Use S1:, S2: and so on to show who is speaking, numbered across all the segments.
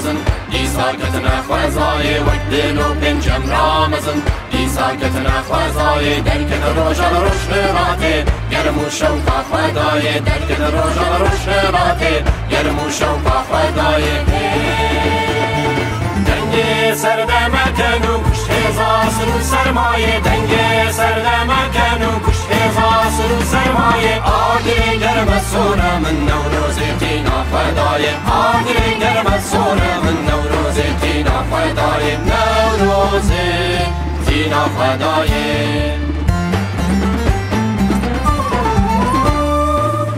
S1: مزن دیساکتنا خوازای وقدلو پنجم رامزن دیساکتنا خوازای درکن روشن روشنراته گرمو شوقا خوادای درکن روشن روشنراته گرمو شوقا خوادای دنگ سردمکنو کشت هزاسر سرمایه دنگ سردمکنو کشت هزاسر سرمایه آگری گرم سونا من نوروز تینا فدای آگری گرم سونا من نوروز تینا فدای نوروز تینا فدای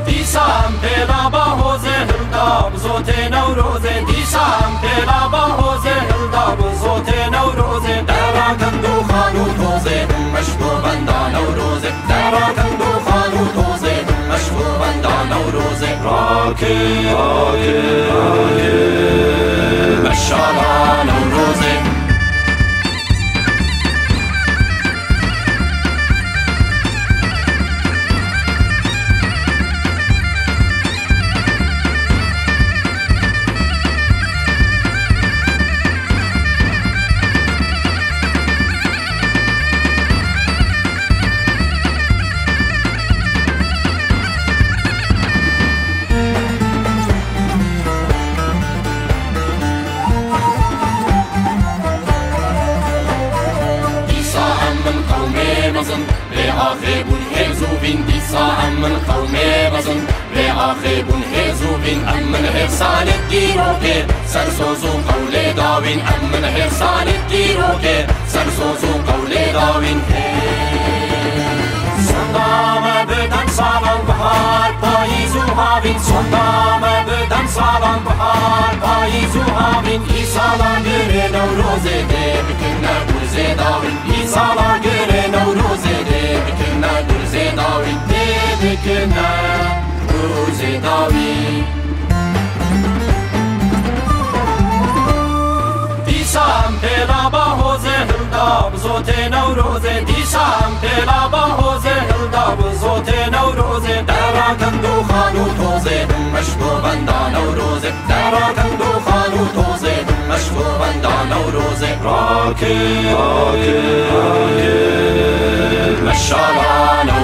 S1: دیسام پیلا با حوزه هلداب زوت نوروز دیسام پیلا با حوزه هلداب زوت نوروز درا کندو خانو توزه مشکو بندا نوروز درا کندو خانو توزه مشکو بندا نوروز راکی مشالا نوروزه لآخبون هزوبين ديسا أمن قومي بزن لآخبون هزوبين أمن هرسان الديروكي سرسوزو قولي داوين أمن هرسان الديروكي سرسوزو قولي داوين صندام بدن سالان بحار پاییزو هاوین صندام بدن سالان بحار پاییزو هاوین ای سالا گره نوروزه ده بکنه گرزه داوین ای سالا گره نوروزه ده بکنه گرزه داوین ده بکنه گرزه داوین دیسام پیلا با حوزه هلداب زوت نوروزه دیسام پیلا با حوزه هلداب زوت نوروزه درا کندو خانو توزه مشکو بندا نوروزه درا کندو خانو توزه مشکو بندا نوروزه راکی مشالا نوروزه